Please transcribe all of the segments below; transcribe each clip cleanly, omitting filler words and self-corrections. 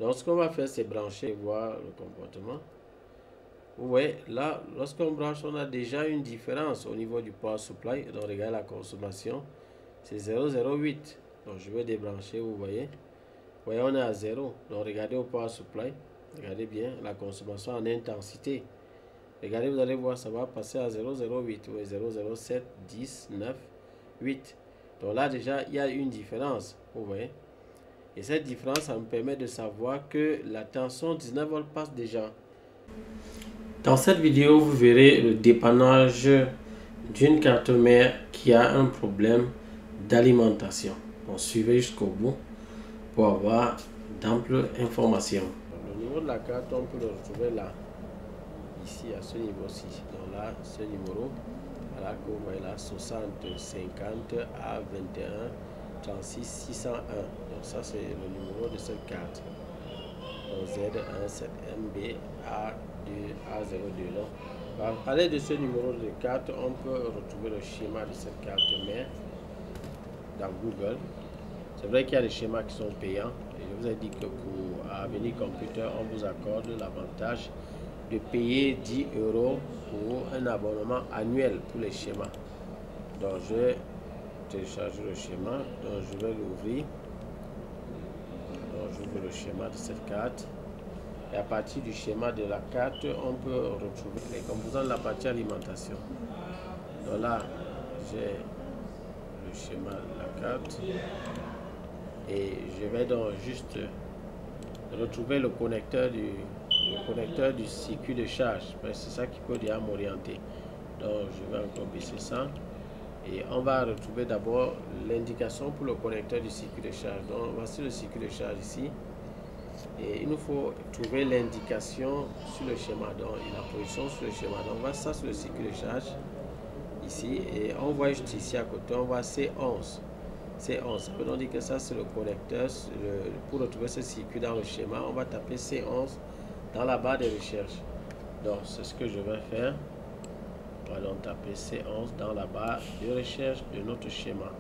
Donc ce qu'on va faire, c'est brancher et voir le comportement. Vous voyez, là, lorsqu'on branche, on a déjà une différence au niveau du power supply. Donc regardez la consommation, c'est 0,08. Donc je vais débrancher, vous voyez. Vous voyez, on est à 0. Donc regardez au power supply. Regardez bien la consommation en intensité. Regardez, vous allez voir, ça va passer à 0,08. Oui, 0,07, 10, 9, 8. Donc là, déjà, il y a une différence. Vous voyez. Et cette différence, ça me permet de savoir que la tension 19 volts passe déjà. Dans cette vidéo, vous verrez le dépannage d'une carte mère qui a un problème d'alimentation. Donc, suivez jusqu'au bout pour avoir d'amples informations. Le niveau de la carte, on peut le retrouver là, ici à ce niveau-ci. Donc là, ce numéro, voilà que vous voyez là, 60 50 A 21 36 601. Donc ça, c'est le numéro de cette carte. Donc Z1 7MB A2 A02. Donc, par parler de ce numéro de carte, on peut retrouver le schéma de cette carte mère dans Google. C'est vrai qu'il y a des schémas qui sont payants. Et je vous ai dit que pour Avenir Computer, on vous accorde l'avantage de payer 10 € pour un abonnement annuel pour les schémas. Donc je vais télécharger le schéma. Donc je vais l'ouvrir. Donc j'ouvre le schéma de cette carte. Et à partir du schéma de la carte, on peut retrouver les composants de la partie alimentation. Donc là, j'ai le schéma de la carte. Et je vais donc juste retrouver le connecteur du circuit de charge. C'est ça qui peut déjà m'orienter. Donc je vais encore baisser ça. Et on va retrouver d'abord l'indication pour le connecteur du circuit de charge. Donc voici le circuit de charge ici. Et il nous faut trouver l'indication sur le schéma. Donc la position sur le schéma. Donc on voit ça sur le circuit de charge ici. Et on voit juste ici à côté, on voit C11. C11, ça veut donc dire que ça c'est le connecteur. Pour retrouver ce circuit dans le schéma, on va taper C11 dans la barre de recherche. Donc c'est ce que je vais faire. On va donc taper C11 dans la barre de recherche de notre schéma.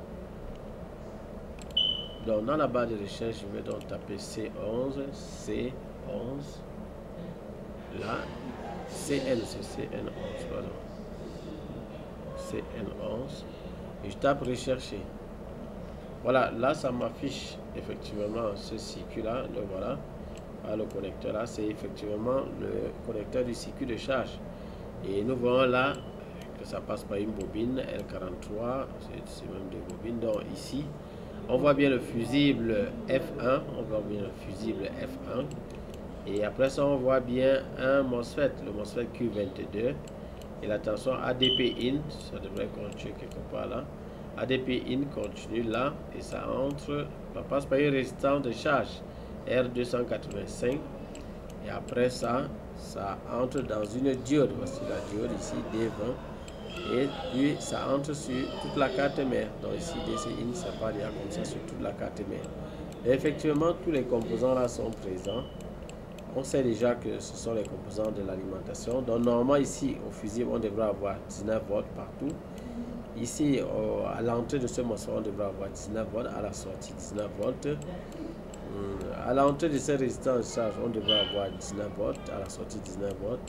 Donc dans la barre de recherche, je vais donc taper C11, C11, là, CN, c'est CN11, voilà. CN11, et je tape rechercher. Voilà, là ça m'affiche effectivement ce circuit-là, donc voilà, le connecteur là, c'est effectivement le connecteur du circuit de charge. Et nous voyons là que ça passe par une bobine L43, c'est même des bobines. Donc ici, on voit bien le fusible F1, on voit bien le fusible F1. Et après ça, on voit bien un MOSFET, le MOSFET Q22. Et la tension ADP in, ça devrait continuer quelque part là. ADP in continue là et ça entre, ça passe par une résistance de charge R285. Et après ça, ça entre dans une diode. Voici la diode ici, D20. Et puis ça entre sur toute la carte mère. Donc ici, DC in, ça part déjà comme ça sur toute la carte mère. Et effectivement, tous les composants là sont présents. On sait déjà que ce sont les composants de l'alimentation. Donc normalement ici, au fusible, on devrait avoir 19 volts partout. Ici, à l'entrée de ce MOSFET, on devrait avoir 19 volts, à la sortie 19 volts. À l'entrée de cette résistance de charge, on devrait avoir 19 volts, à la sortie 19 volts.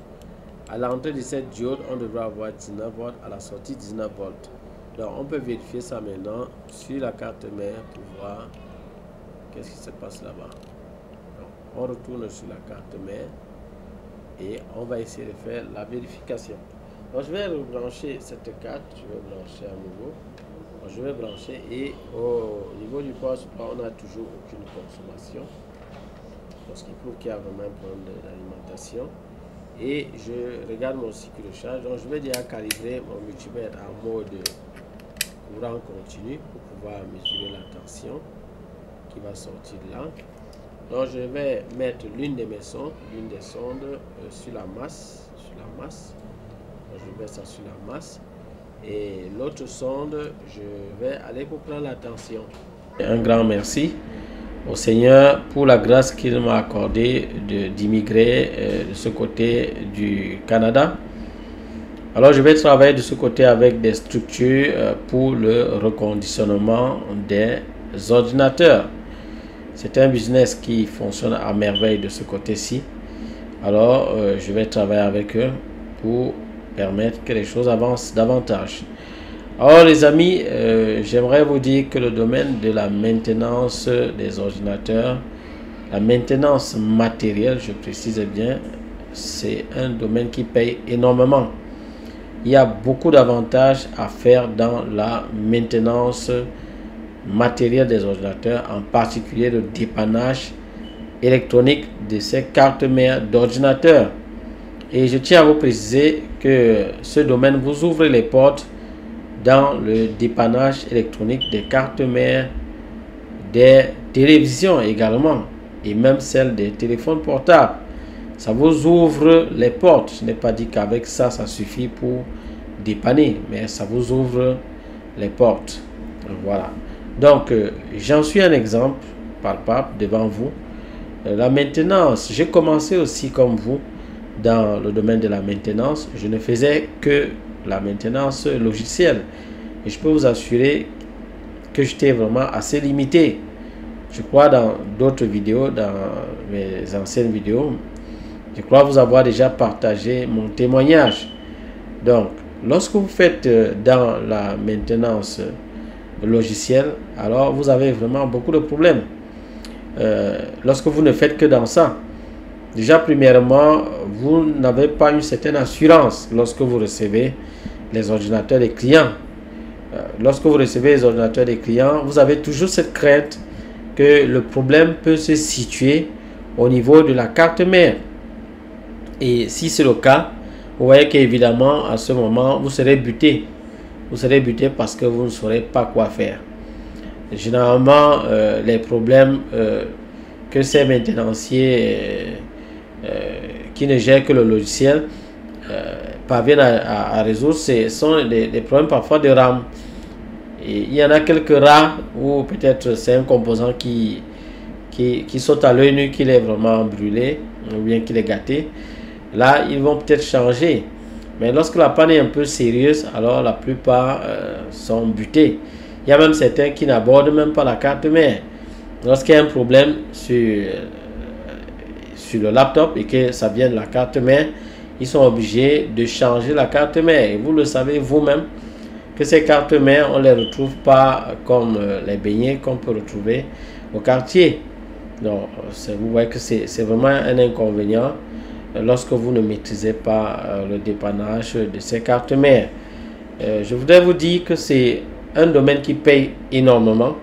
À l'entrée de cette diode, on devrait avoir 19 volts, à la sortie 19 volts. Donc on peut vérifier ça maintenant sur la carte mère pour voir qu'est-ce qui se passe là-bas. On retourne sur la carte mère et on va essayer de faire la vérification. Donc je vais rebrancher cette carte, je vais brancher à nouveau. Donc, je vais brancher et au niveau du power supply, on n'a toujours aucune consommation. Donc ce qui prouve qu'il y a vraiment un problème d'alimentation. Et je regarde mon cycle de charge. Donc je vais déjà calibrer mon multimètre en mode courant continu pour pouvoir mesurer la tension qui va sortir de là. Donc je vais mettre l'une des sondes sur la masse. Donc, je mets ça sur la masse. Et l'autre sonde, je vais aller pour prendre la tension. Un grand merci au Seigneur pour la grâce qu'il m'a accordée d'immigrer de ce côté du Canada. Alors je vais travailler de ce côté avec des structures pour le reconditionnement des ordinateurs. C'est un business qui fonctionne à merveille de ce côté-ci. Alors, je vais travailler avec eux pour permettre que les choses avancent davantage. Alors les amis, j'aimerais vous dire que le domaine de la maintenance des ordinateurs, la maintenance matérielle, je précise bien, c'est un domaine qui paye énormément. Il y a beaucoup d'avantages à faire dans la maintenance matérielle des ordinateurs, en particulier le dépannage électronique de ces cartes mères d'ordinateur. Et je tiens à vous préciser que ce domaine vous ouvre les portes dans le dépannage électronique des cartes mères, des télévisions également, et même celles des téléphones portables. Ça vous ouvre les portes. Je n'ai pas dit qu'avec ça, ça suffit pour dépanner, mais ça vous ouvre les portes. Voilà. Donc, j'en suis un exemple palpable devant vous. La maintenance, j'ai commencé aussi comme vous dans le domaine de la maintenance. Je ne faisais que la maintenance logicielle. Et je peux vous assurer que j'étais vraiment assez limité. Je crois dans d'autres vidéos, dans mes anciennes vidéos, je crois vous avoir déjà partagé mon témoignage. Donc, lorsque vous faites dans la maintenance logicielle, alors vous avez vraiment beaucoup de problèmes. Lorsque vous ne faites que dans ça, déjà premièrement, vous n'avez pas une certaine assurance lorsque vous recevez les ordinateurs des clients. Lorsque vous recevez les ordinateurs des clients, vous avez toujours cette crainte que le problème peut se situer au niveau de la carte mère. Et si c'est le cas, vous voyez qu'évidemment, à ce moment, vous serez buté. Vous serez buté parce que vous ne saurez pas quoi faire. Généralement, les problèmes que ces maintenanciers qui ne gèrent que le logiciel parviennent à résoudre, ce sont des problèmes parfois de RAM. Et il y en a quelques rares où peut-être c'est un composant qui saute à l'œil nu, qu'il est vraiment brûlé ou bien qu'il est gâté. Là, ils vont peut-être changer. Mais lorsque la panne est un peu sérieuse, alors la plupart sont butés. Il y a même certains qui n'abordent même pas la carte mère. Lorsqu'il y a un problème sur le laptop et que ça vient de la carte mère, ils sont obligés de changer la carte mère. Et vous le savez vous-même que ces cartes mères, on ne les retrouve pas comme les beignets qu'on peut retrouver au quartier. Donc, vous voyez que c'est vraiment un inconvénient lorsque vous ne maîtrisez pas le dépannage de ces cartes mères. Je voudrais vous dire que c'est un domaine qui paye énormément.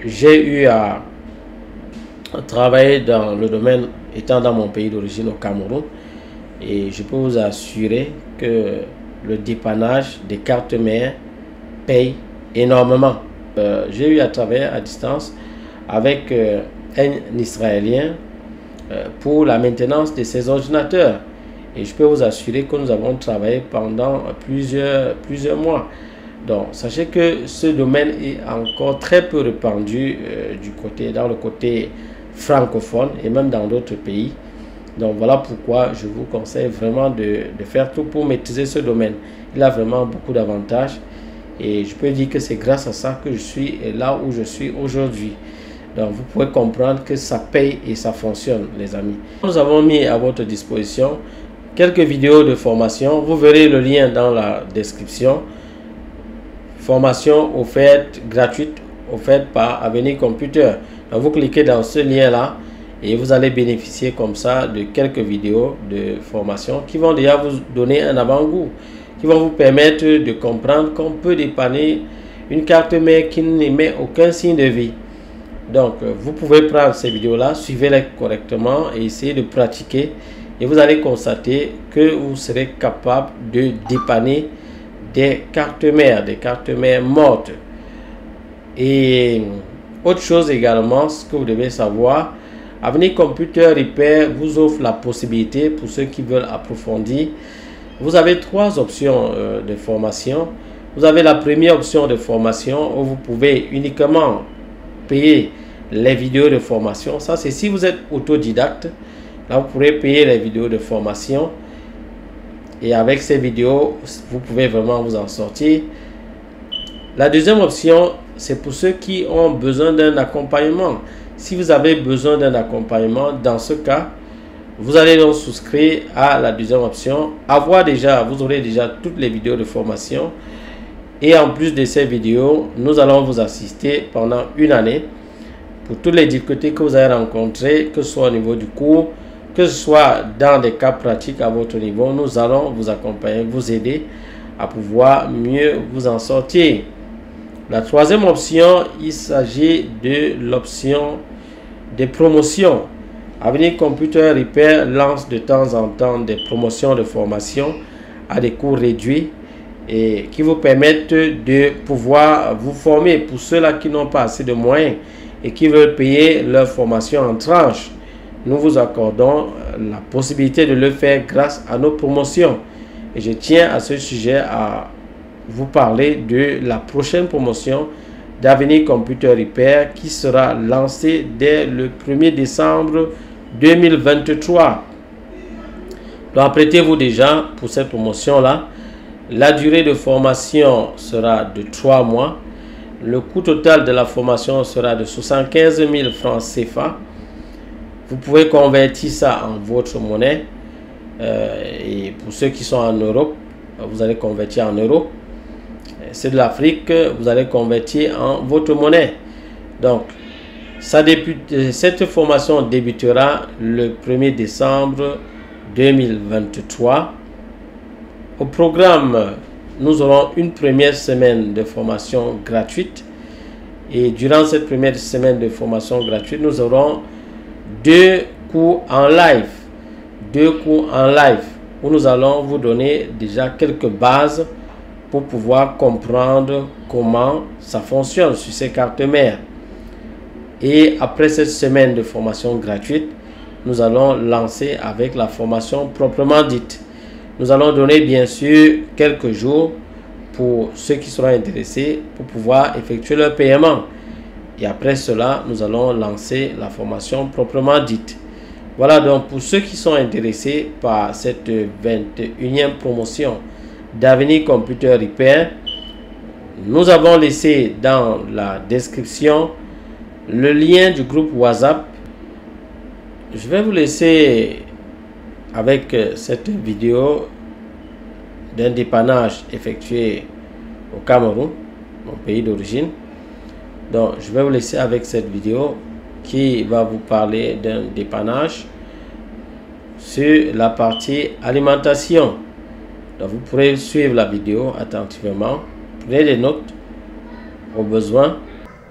J'ai eu à travailler dans le domaine étant dans mon pays d'origine au Cameroun, et je peux vous assurer que le dépannage des cartes mères paye énormément. J'ai eu à travailler à distance avec un Israélien pour la maintenance de ses ordinateurs, et je peux vous assurer que nous avons travaillé pendant plusieurs mois. Donc, sachez que ce domaine est encore très peu répandu dans le côté francophone et même dans d'autres pays. Donc, voilà pourquoi je vous conseille vraiment de faire tout pour maîtriser ce domaine. Il a vraiment beaucoup d'avantages et je peux dire que c'est grâce à ça que je suis là où je suis aujourd'hui. Donc, vous pouvez comprendre que ça paye et ça fonctionne, les amis. Nous avons mis à votre disposition quelques vidéos de formation. Vous verrez le lien dans la description. Formation offerte, gratuite, offerte par Avenir Computer. Donc, vous cliquez dans ce lien-là et vous allez bénéficier comme ça de quelques vidéos de formation qui vont déjà vous donner un avant-goût, qui vont vous permettre de comprendre qu'on peut dépanner une carte mère qui n'émet aucun signe de vie. Donc, vous pouvez prendre ces vidéos-là, suivez-les correctement et essayez de pratiquer. Et vous allez constater que vous serez capable de dépanner des cartes mères mortes. Et autre chose également, ce que vous devez savoir, Avenir Computer Repair vous offre la possibilité, pour ceux qui veulent approfondir, vous avez 3 options de formation. Vous avez la première option de formation où vous pouvez uniquement payer les vidéos de formation. Ça, c'est si vous êtes autodidacte. Là, vous pourrez payer les vidéos de formation. Et avec ces vidéos, vous pouvez vraiment vous en sortir. La deuxième option c'est pour ceux qui ont besoin d'un accompagnement. Si vous avez besoin d'un accompagnement, dans ce cas, vous allez donc souscrire à la deuxième option. Vous aurez déjà toutes les vidéos de formation. Et en plus de ces vidéos, nous allons vous assister pendant une année pour toutes les difficultés que vous avez rencontrées, que ce soit au niveau du cours, que ce soit dans des cas pratiques à votre niveau. Nous allons vous accompagner, vous aider à pouvoir mieux vous en sortir. La troisième option, il s'agit de l'option des promotions. Avenir Computer Repair lance de temps en temps des promotions de formation à des coûts réduits et qui vous permettent de pouvoir vous former. Pour ceux-là qui n'ont pas assez de moyens et qui veulent payer leur formation en tranches, nous vous accordons la possibilité de le faire grâce à nos promotions. Et je tiens à ce sujet à vous parler de la prochaine promotion d'Avenir Computer Repair qui sera lancée dès le 1er décembre 2023. Donc apprêtez-vous déjà pour cette promotion-là. La durée de formation sera de 3 mois. Le coût total de la formation sera de 75 000 francs CFA. Vous pouvez convertir ça en votre monnaie. Et pour ceux qui sont en Europe, vous allez convertir en euros. C'est de l'Afrique, vous allez convertir en votre monnaie. Donc, cette formation débutera le 1er décembre 2023. Au programme, nous aurons une première semaine de formation gratuite. Et durant cette première semaine de formation gratuite, nous aurons 2 cours en live. 2 cours en live où nous allons vous donner déjà quelques bases pour pouvoir comprendre comment ça fonctionne sur ces cartes mères. Et après cette semaine de formation gratuite, nous allons lancer avec la formation proprement dite. Nous allons donner bien sûr quelques jours pour ceux qui seront intéressés pour pouvoir effectuer leur paiement. Et après cela, nous allons lancer la formation proprement dite. Voilà donc pour ceux qui sont intéressés par cette 21e promotion d'Avenir Computer Repair. Nous avons laissé dans la description le lien du groupe WhatsApp. Je vais vous laisser avec cette vidéo d'un dépannage effectué au Cameroun, mon pays d'origine. Donc, je vais vous laisser avec cette vidéo qui va vous parler d'un dépannage sur la partie alimentation. Donc, vous pourrez suivre la vidéo attentivement. Prenez des notes au besoin.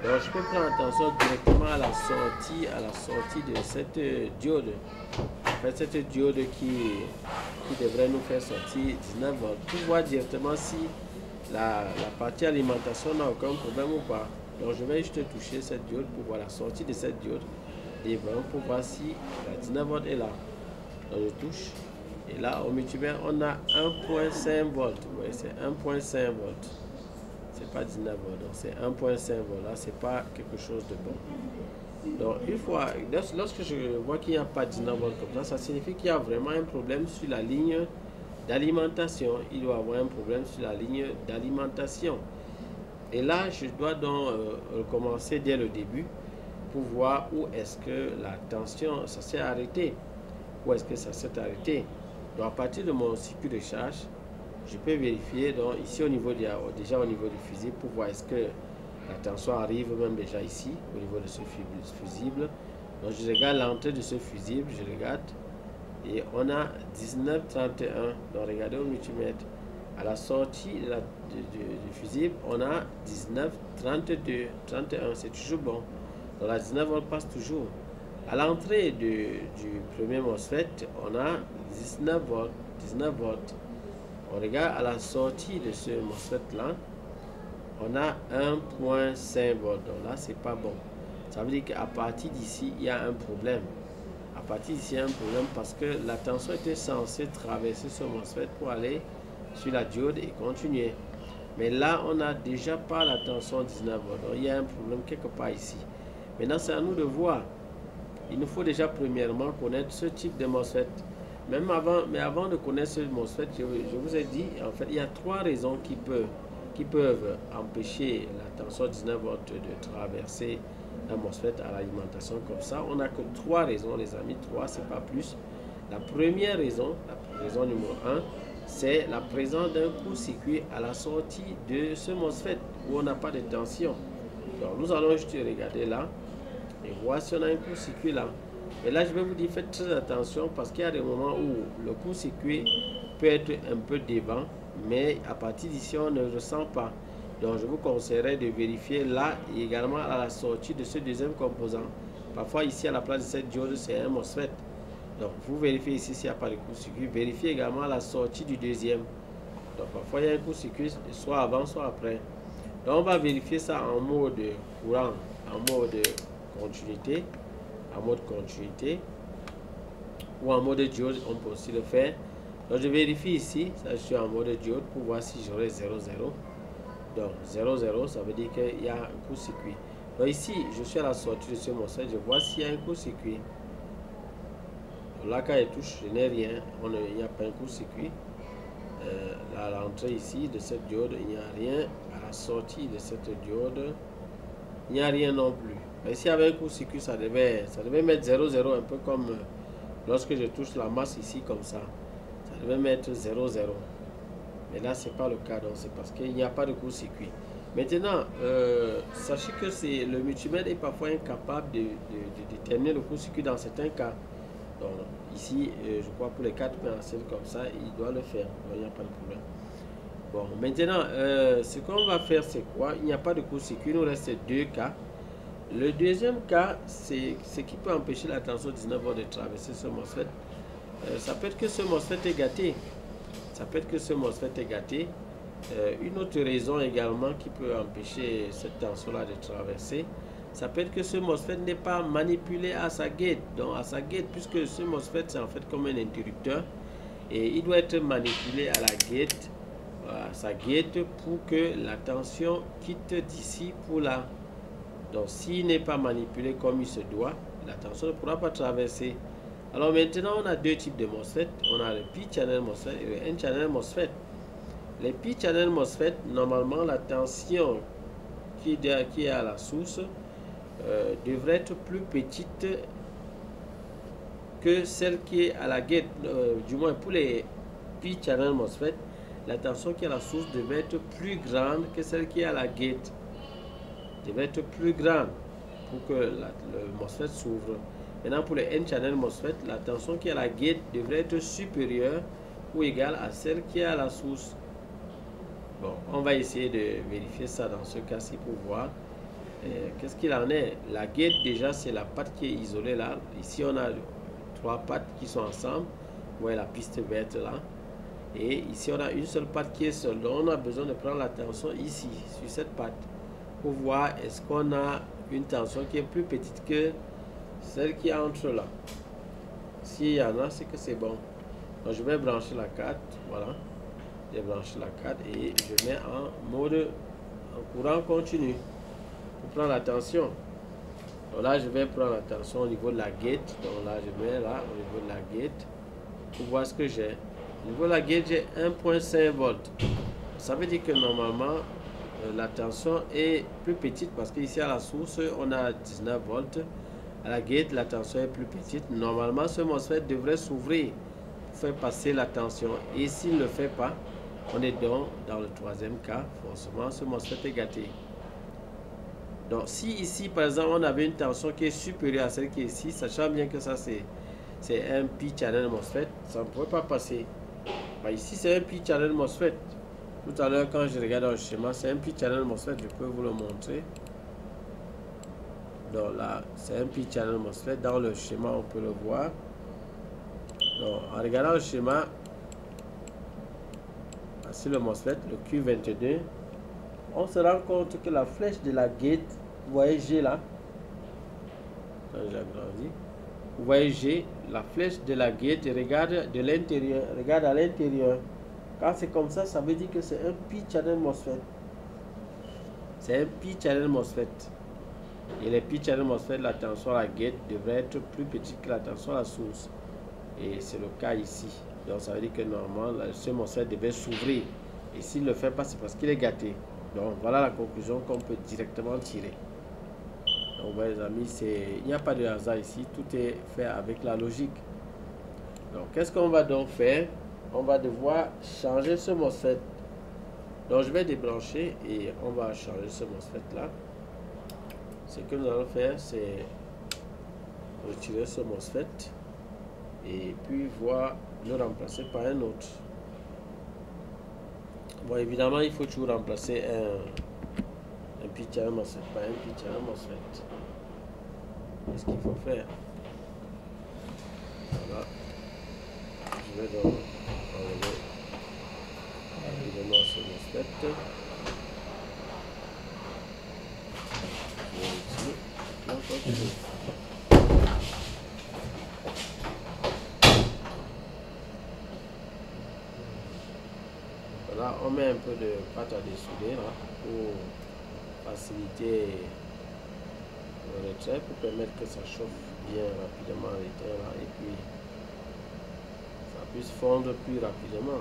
Donc, je peux prendre attention directement à la sortie de cette diode. En fait, cette diode qui devrait nous faire sortir 19 volts. Pour voir directement si la partie alimentation n'a aucun problème ou pas. Donc, je vais juste toucher cette diode pour voir la sortie de cette diode. Et vraiment pour voir si la 19 volts est là. Donc, je touche. Et là, au multimètre, on a 1.5 volts. Vous voyez, c'est 1.5 volts. C'est pas 19 volts. Donc, c'est 1.5 volts. Là, c'est pas quelque chose de bon. Donc, une fois, lorsque je vois qu'il n'y a pas 19 volts comme ça signifie qu'il y a vraiment un problème sur la ligne d'alimentation. Il doit y avoir un problème sur la ligne d'alimentation. Et là, je dois donc recommencer dès le début pour voir où est-ce que la tension, ça s'est arrêté. Où est-ce que ça s'est arrêté. Donc, à partir de mon circuit de charge, je peux vérifier donc ici au niveau déjà au niveau du fusible pour voir est-ce que la tension arrive même déjà ici au niveau de ce fusible. Donc, je regarde l'entrée de ce fusible, je regarde et on a 19,31. Donc, regardez au multimètre. À la sortie du fusible, on a 19,32, 31, c'est toujours bon. Donc la 19 volts passe toujours. À l'entrée du premier MOSFET, on a 19 volts, 19 volts. On regarde à la sortie de ce MOSFET là, on a 1.5 volts. Donc là, c'est pas bon. Ça veut dire qu'à partir d'ici, il y a un problème. À partir d'ici, il y a un problème parce que la tension était censée traverser ce MOSFET pour aller sur la diode et continuer. Mais là, on n'a déjà pas la tension 19 volts. Donc, il y a un problème quelque part ici. Maintenant, c'est à nous de voir. Il nous faut déjà premièrement connaître ce type de MOSFET. Mais avant de connaître ce MOSFET, je vous ai dit, en fait, il y a 3 raisons qui peuvent qui peuvent empêcher la tension 19 volts de traverser un MOSFET à l'alimentation comme ça. On n'a que 3 raisons, les amis, 3, c'est pas plus. La première raison, la raison numéro 1, c'est la présence d'un court-circuit à la sortie de ce MOSFET où on n'a pas de tension. Donc nous allons juste regarder là et voir si on a un court-circuit là. Et là, je vais vous dire, faites très attention parce qu'il y a des moments où le court-circuit peut être un peu devant, mais à partir d'ici, on ne ressent pas. Donc, je vous conseillerais de vérifier là et également à la sortie de ce deuxième composant. Parfois, ici, à la place de cette diode, c'est un MOSFET. Donc, vous vérifiez ici s'il n'y a pas de court-circuit. Vérifiez également à la sortie du deuxième. Donc, parfois, il y a un court-circuit, soit avant, soit après. Donc, on va vérifier ça en mode courant, en mode continuité. En mode continuité ou en mode diode, on peut aussi le faire. Donc je vérifie ici, ça je suis en mode diode pour voir si j'aurai 0,0. Donc 0,0, ça veut dire qu'il y a un court-circuit. Donc ici, je suis à la sortie de ce MOSFET, je vois s'il y a un court-circuit. Là, quand je touche, je n'ai rien, il n'y a pas un court-circuit. À l'entrée ici de cette diode, il n'y a rien. À la sortie de cette diode, il n'y a rien non plus. Ici, avec un court-circuit, ça devait mettre 0,0, un peu comme lorsque je touche la masse ici, comme ça. Ça devait mettre 0,0. Mais là, ce n'est pas le cas, donc c'est parce qu'il n'y a pas de court-circuit. Maintenant, sachez que le multimètre est parfois incapable de déterminer le court-circuit dans certains cas. Donc, ici, je crois pour les 4 pinceaux comme ça, il doit le faire. Donc, il n'y a pas de problème. Bon, maintenant, ce qu'on va faire, c'est quoi? Il n'y a pas de court-circuit, il nous reste 2 cas. Le deuxième cas, c'est ce qui peut empêcher la tension 19 volts de traverser ce MOSFET. Ça peut être que ce MOSFET est gâté. Ça peut être que ce MOSFET est gâté. Une autre raison également qui peut empêcher cette tension-là de traverser, ça peut être que ce MOSFET n'est pas manipulé à sa gate. Donc à sa gate, puisque ce MOSFET c'est en fait comme un interrupteur, et il doit être manipulé à la gate, à sa gate, pour que la tension quitte d'ici pour là. Donc s'il n'est pas manipulé comme il se doit, la tension ne pourra pas traverser. Alors maintenant, on a 2 types de MOSFET. On a le P-channel MOSFET et le N-channel MOSFET. Les P-channel MOSFET, normalement, la tension qui est à la source devrait être plus petite que celle qui est à la gate. Du moins, pour les P-channel MOSFET, la tension qui est à la source devrait être plus grande que celle qui est à la gate. Devrait être plus grande pour que le MOSFET s'ouvre. Maintenant, pour les N-channel MOSFET, la tension qui est à la gate devrait être supérieure ou égale à celle qui est à la source. Bon, on va essayer de vérifier ça dans ce cas-ci pour voir qu'est-ce qu'il en est. La gate, déjà, c'est la patte qui est isolée là. Ici, on a 3 pattes qui sont ensemble. Vous voyez la piste verte là. Et ici, on a une seule patte qui est seule. Donc, on a besoin de prendre la tension ici, sur cette patte, pour voir est-ce qu'on a une tension qui est plus petite que celle qui est entre là. S'il y en a, c'est que c'est bon. Donc je vais brancher la carte, voilà. Je branche la carte et je mets en mode courant continu pour prendre la tension. Donc là, je vais prendre la tension au niveau de la gate. Donc là, je mets là au niveau de la gate pour voir ce que j'ai. Au niveau de la gate, j'ai 1.5 volts. Ça veut dire que normalement, la tension est plus petite parce qu'ici à la source, on a 19 volts. À la gate, la tension est plus petite. Normalement, ce MOSFET devrait s'ouvrir pour faire passer la tension. Et s'il ne le fait pas, on est donc dans le troisième cas. Forcément, ce MOSFET est gâté. Donc, si ici, par exemple, on avait une tension qui est supérieure à celle qui est ici, sachant bien que ça, c'est un P-channel MOSFET, ça ne pourrait pas passer. Bah, ici, c'est un P-channel MOSFET. Tout à l'heure, quand je regarde dans le schéma, c'est un P-channel MOSFET. Je peux vous le montrer. Donc là, c'est un P-channel MOSFET. Dans le schéma, on peut le voir. Donc, en regardant le schéma, voici le MOSFET, le Q22. On se rend compte que la flèche de la gate, vous voyez G là, quand j'agrandis, vous voyez G, la flèche de la gate regarde de l'intérieur, regarde à l'intérieur. Quand c'est comme ça, ça veut dire que c'est un P-channel MOSFET. C'est un P-channel MOSFET. Et les P-channel MOSFET, la tension à la gate devrait être plus petite que la tension à la source. Et c'est le cas ici. Donc ça veut dire que normalement, ce MOSFET devait s'ouvrir Et s'il ne le fait pas, c'est parce qu'il est gâté. Donc voilà la conclusion qu'on peut directement tirer. Donc les amis, il n'y a pas de hasard ici, tout est fait avec la logique. Donc qu'est-ce qu'on va donc faire? On va devoir changer ce MOSFET. Donc je vais débrancher et on va changer ce MOSFET là. Ce que nous allons faire, c'est retirer ce MOSFET et puis voir le remplacer par un autre. Bon, évidemment, il faut toujours remplacer un pitch à un MOSFET par un pitch à un MOSFET. Qu'est-ce qu'il faut faire? Voilà. Je vais donc enlever rapidement ce MOSFET. Je vais retirer. Non, continue. Voilà, on met un peu de pâte à dessouder là pour faciliter le retrait, pour permettre que ça chauffe bien rapidement à l'intérieur là et puis ça puisse fondre plus rapidement.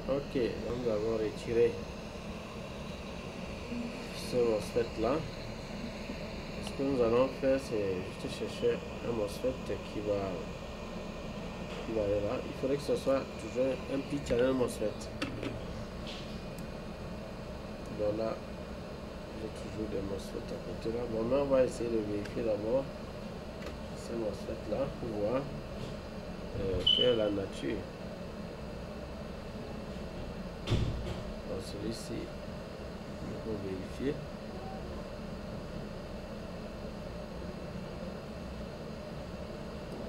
Ok, donc nous avons retiré ce MOSFET là. Ce que nous allons faire, c'est juste chercher un MOSFET qui va aller là. Il faudrait que ce soit toujours un pitch à un MOSFET. Donc là, j'ai toujours des MOSFET à côté là. Bon, mais on va essayer de vérifier d'abord ce MOSFET là pour voir quelle est la nature. Donc celui-ci, il faut vérifier.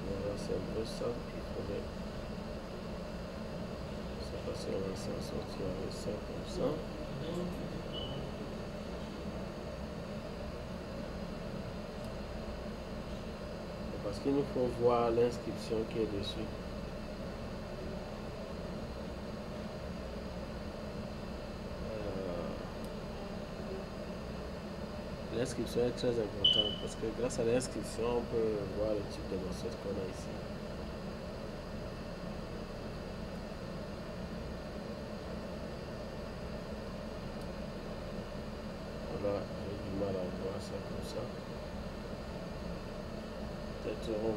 Voilà, c'est un peu ça qu'il faudrait. Je ne sais pas si on va s'en sortir avec ça comme ça. Parce qu'il nous faut voir l'inscription qui est dessus. L'inscription est très importante parce que grâce à l'inscription, on peut voir le type de MOSFET qu'on a ici. Voilà, j'ai du mal à voir ça comme ça. Peut-être on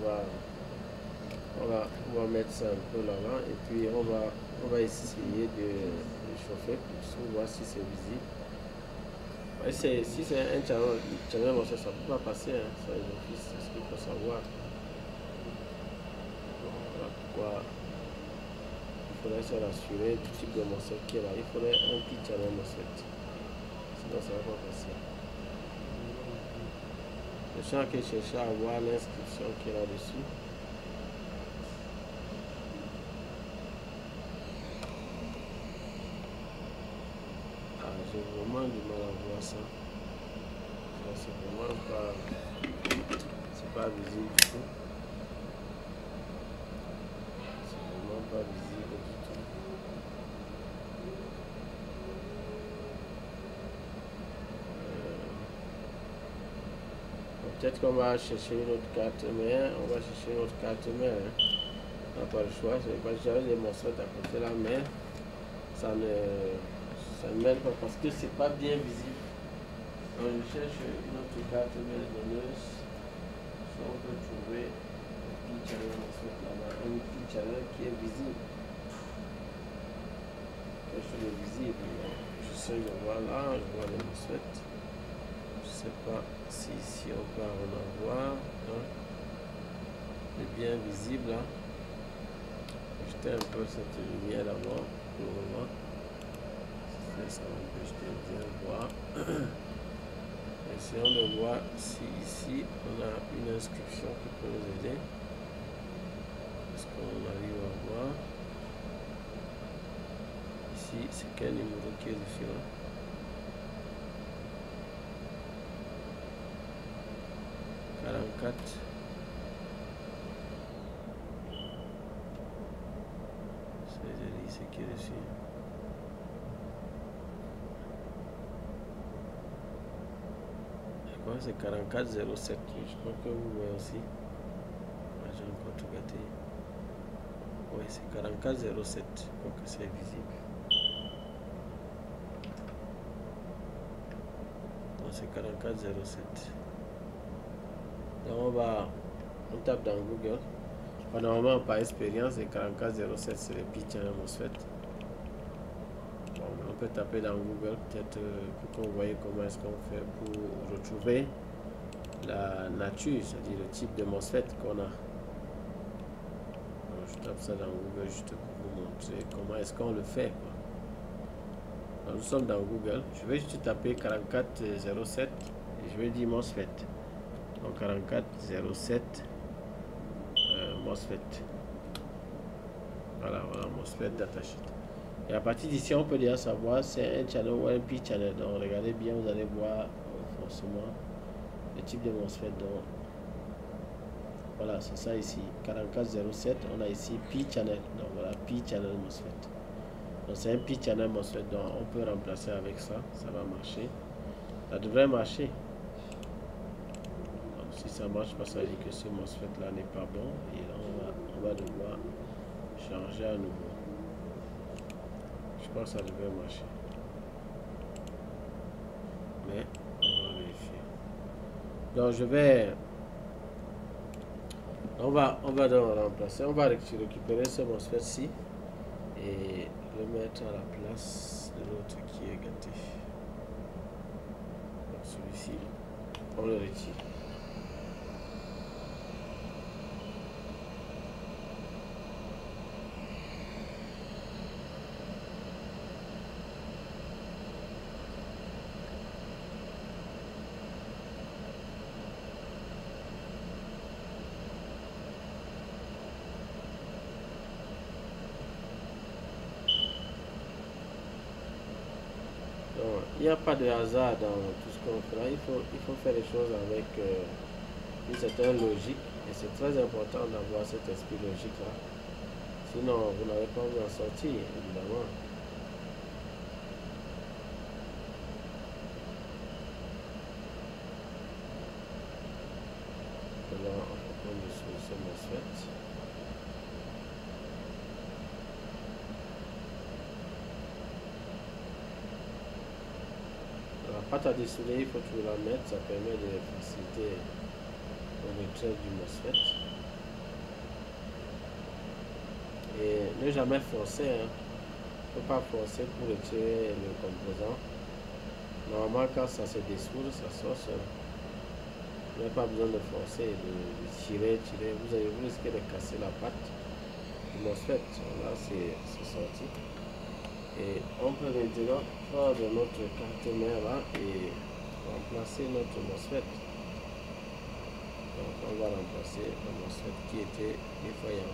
va mettre ça un peu là et puis on va essayer de chauffer pour voir si c'est visible. Si c'est un channel MOSFET, ça ne peut pas passer, hein, ça est d'office, c'est ce qu'il faut savoir. Voilà pourquoi il faudrait se rassurer du type de MOSFET qui est là. Il faudrait un petit channel MOSFET, sinon ça ne va pas passer. Je suis en train de chercher à voir l'inscription qui est là-dessus. J'ai vraiment du mal à voir ça. C'est vraiment pas, c'est pas visible du tout. C'est vraiment pas visible du tout. Peut-être qu'on va chercher une autre carte mère. On va chercher une autre carte mère. Hein. On n'a pas le choix. J'avais des MOSFET à côté là, mais ça ne m'aide pas parce que c'est pas bien visible. Donc je cherche une autre carte mère donneuse. Si on peut trouver un petit channel MOSFET là-bas, un petit channel qui est visible. Quelque chose de visible. J'essaie de voir là, je vois les MOSFET. Je sais pas si ici on peut en avoir. Hein. C'est bien visible là. Jeter un peu cette lumière d'abord pour le moment. Ça m'empêche de bien voir. Essayons de voir si ici on a une inscription qui peut nous aider. Est-ce qu'on arrive à voir? Ici, c'est quel numéro qui est différent? 44. C'est qui est dessus. C'est 4407. Je crois que vous voyez aussi. J'ai encore tout gâté. Oui, c'est 4407. Je crois que c'est visible. Non, c'est 4407. Donc on tape dans Google. Normalement, par expérience, c'est 4407, c'est le pitch channel MOSFET. Bon, on peut taper dans Google peut-être pour que vous voyez comment est-ce qu'on fait pour retrouver la nature, c'est-à-dire le type de MOSFET qu'on a. Donc, je tape ça dans Google juste pour vous montrer comment est-ce qu'on le fait, quoi. Donc, nous sommes dans Google. Je vais juste taper 4407 et je vais dire MOSFET. Donc 4407 MOSFET. Voilà, MOSFET datasheet. Et à partir d'ici, on peut déjà savoir si c'est un channel ou un p-channel. Donc regardez bien, vous allez voir forcément le type de MOSFET. Donc voilà, c'est ça ici, 4407. On a ici p-channel. Donc voilà, p-channel MOSFET. Donc c'est un p-channel MOSFET. Donc on peut remplacer avec ça. Ça va marcher. Ça devrait marcher. Si ça marche pas, ça veut dire que ce MOSFET là n'est pas bon et là on va devoir changer à nouveau. Je pense que ça devrait marcher, mais on va vérifier. Donc je vais, on va donc remplacer, on va récupérer ce MOSFET ci et le mettre à la place de l'autre qui est gâté. Donc celui-ci, on le retire. Il n'y a pas de hasard dans tout ce qu'on fera. Il faut faire les choses avec une certaine logique. Et c'est très important d'avoir cet esprit logique-là. Sinon, vous n'avez pas vous en sortir, évidemment. Là, on est sur ce MOSFET. La pâte à dessouder, il faut toujours la mettre, ça permet de faciliter le retrait du MOSFET. Et ne jamais forcer, hein. Il ne faut pas forcer pour retirer le composant. Normalement, quand ça se dessoule, ça sort seul. Vous n'avez pas besoin de forcer, de tirer. Vous risquez de casser la pâte du MOSFET. Là, c'est sorti. Et on peut maintenant prendre notre carte mère là et remplacer notre MOSFET. Donc on va remplacer le MOSFET qui était défaillant.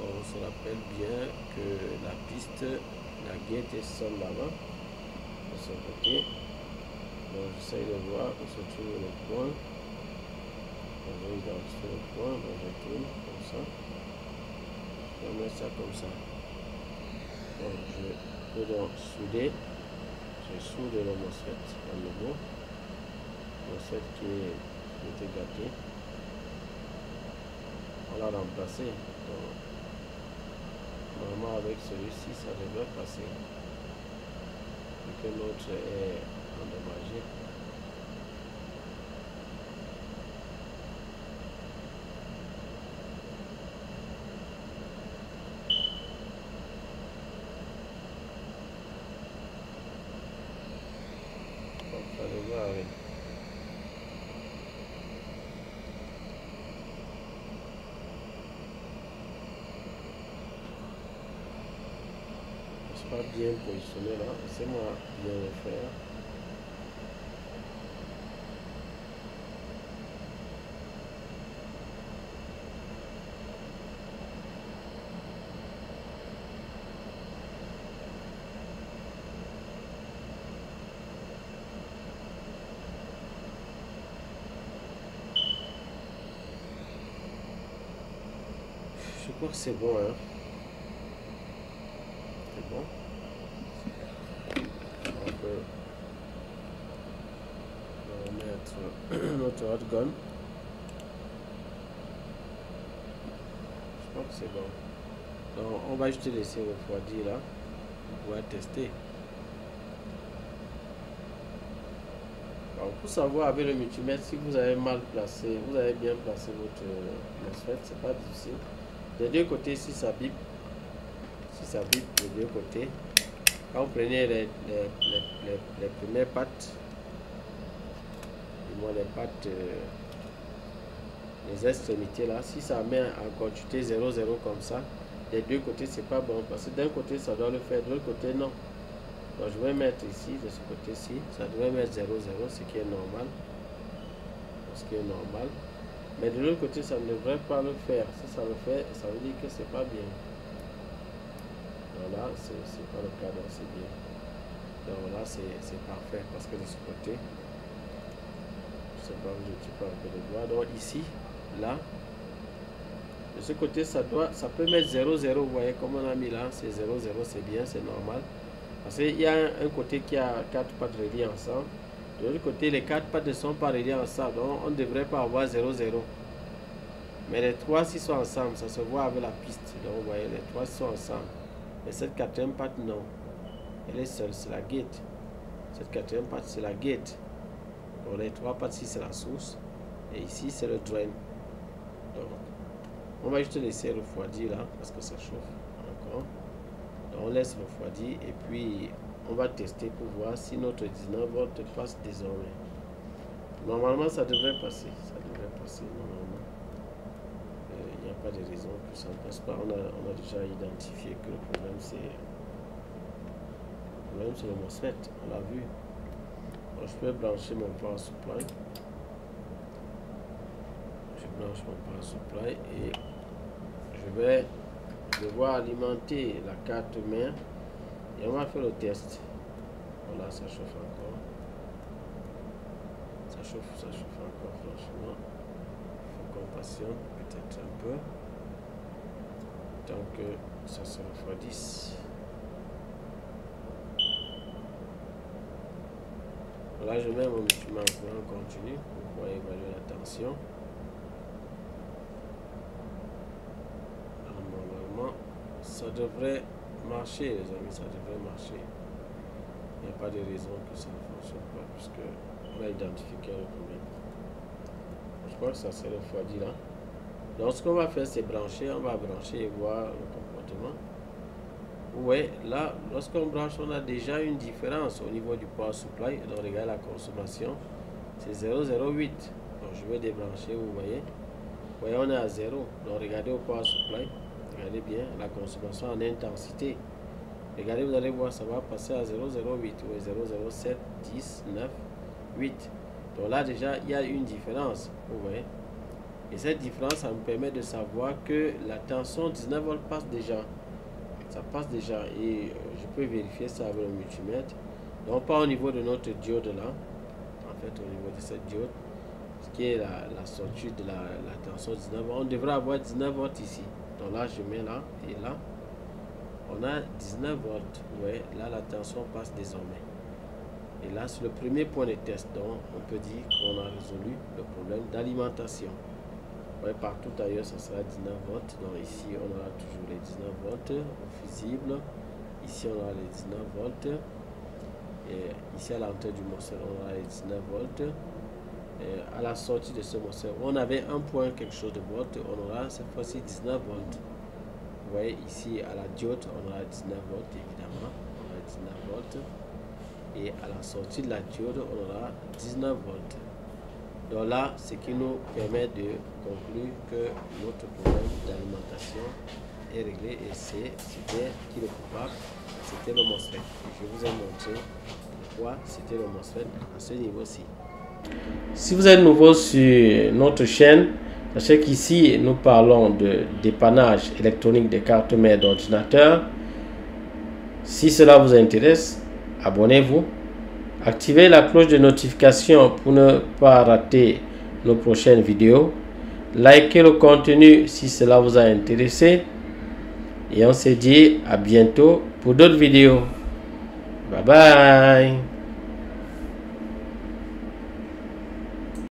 On se rappelle bien que la piste, la gate est seule là-bas, de ce côté. Donc j'essaye de voir où se trouve le point. On va identifier le point, donc je tourne comme ça. Je vais mettre ça comme ça. Donc je peux donc souder. Je soude le MOSFET à nouveau. MOSFET qui était gâté. On l'a remplacé. Donc, normalement avec celui-ci ça devrait passer. Et que l'autre est endommagé. Ça devrait arriver. Je suis pas bien positionné là. Laissez-moi bien le faire. Je crois que c'est bon, hein. C'est bon. On peut mettre notre hot gun. Je crois que c'est bon. Donc on va juste laisser refroidir là. On va tester. Alors, pour savoir avec le multimètre si vous avez mal placé, vous avez bien placé votre MOSFET, c'est pas difficile. Des deux côtés, si ça bip des deux côtés, quand vous prenez les premières pattes, du moins les pattes, les extrémités là, si ça met en quantité 0,0 comme ça, des deux côtés c'est pas bon parce que d'un côté ça doit le faire, de l'autre côté non. Donc je vais mettre ici, de ce côté-ci, ça devrait mettre 0,0, ce qui est normal. Ce qui est normal. Mais de l'autre côté, ça ne devrait pas le faire. Si ça le fait, ça veut dire que c'est pas bien. Voilà, c'est pas le cas, donc c'est bien. Donc là, c'est parfait parce que de ce côté, je sais pas, je ne pas un peu de doigt. Donc ici, là, de ce côté, ça peut mettre 0,0. Vous voyez, comme on a mis là, c'est 0,0, c'est bien, c'est normal. Parce qu'il y a un côté qui a 4 pattes reliées ensemble. De l'autre côté, les 4 pattes ne sont pas reliées ensemble. Donc, on ne devrait pas avoir 0,0. Mais les 3, s'ils sont ensemble, ça se voit avec la piste. Donc, vous voyez, les 3 sont ensemble. Mais cette quatrième patte, non. Elle est seule, c'est la gate. Cette quatrième patte, c'est la gate. Donc, les 3 pattes, ici, c'est la source. Et ici, c'est le drain. Donc, on va juste laisser refroidir là, parce que ça chauffe encore. On laisse refroidir et puis on va tester pour voir si notre 19 volts passe désormais. Normalement ça devrait passer, normalement. Il n'y a pas de raison que ça ne passe pas. On a déjà identifié que le problème c'est le MOSFET, on l'a vu. Donc, je peux brancher mon power supply. Je branche mon power supply et je vais devoir alimenter la carte mère et on va faire le test. Voilà, ça chauffe encore. Ça chauffe encore, franchement. Il faut qu'on patiente peut-être un peu tant que ça se refroidisse. Voilà, je mets mon instrument en courant continu pour pouvoir évaluer la tension. Ça devrait marcher, les amis, ça devrait marcher. Il n'y a pas de raison que ça ne fonctionne pas, puisque on a identifié le problème. Je crois que ça s'est refroidi là. Donc, ce qu'on va faire, c'est brancher. On va brancher et voir le comportement. Ouais, là, lorsqu'on branche, on a déjà une différence au niveau du power supply. Donc, regardez la consommation, c'est 0,08. Donc, je vais débrancher, vous voyez. Vous voyez, on est à 0. Donc, regardez au power supply. Regardez bien la consommation en intensité. Regardez, vous allez voir, ça va passer à 0,08 ou 0,07, 10, 9, 8. Donc là, déjà, il y a une différence. Vous voyez. Et cette différence, ça me permet de savoir que la tension 19 volts passe déjà. Ça passe déjà. Et je peux vérifier ça avec le multimètre. Donc, pas au niveau de notre diode là. En fait, au niveau de cette diode, ce qui est la sortie de la tension 19 volts. On devrait avoir 19 volts ici. Donc là, je mets là et là, on a 19 volts. Vous voyez, là, la tension passe désormais. Et là, c'est le premier point de test. Donc, on peut dire qu'on a résolu le problème d'alimentation. Vous voyez, partout ailleurs, ça sera 19 volts. Donc ici, on aura toujours les 19 volts au fusible. Ici, on aura les 19 volts. Et ici, à l'entrée du MOSFET, on aura les 19 volts. Et à la sortie de ce MOSFET, on avait un point quelque chose de volts, on aura cette fois-ci 19 volts. Vous voyez ici à la diode, on aura 19 volts évidemment, on aura 19 volts. Et à la sortie de la diode, on aura 19 volts. Donc là, ce qui nous permet de conclure que notre problème d'alimentation est réglé et c'était qui le coupable, c'était le MOSFET. Et je vous ai montré pourquoi c'était le MOSFET à ce niveau-ci. Si vous êtes nouveau sur notre chaîne, sachez qu'ici nous parlons de dépannage électronique des cartes mères d'ordinateur. Si cela vous intéresse, abonnez-vous, activez la cloche de notification pour ne pas rater nos prochaines vidéos. likez le contenu si cela vous a intéressé. Et on se dit à bientôt pour d'autres vidéos. Bye bye.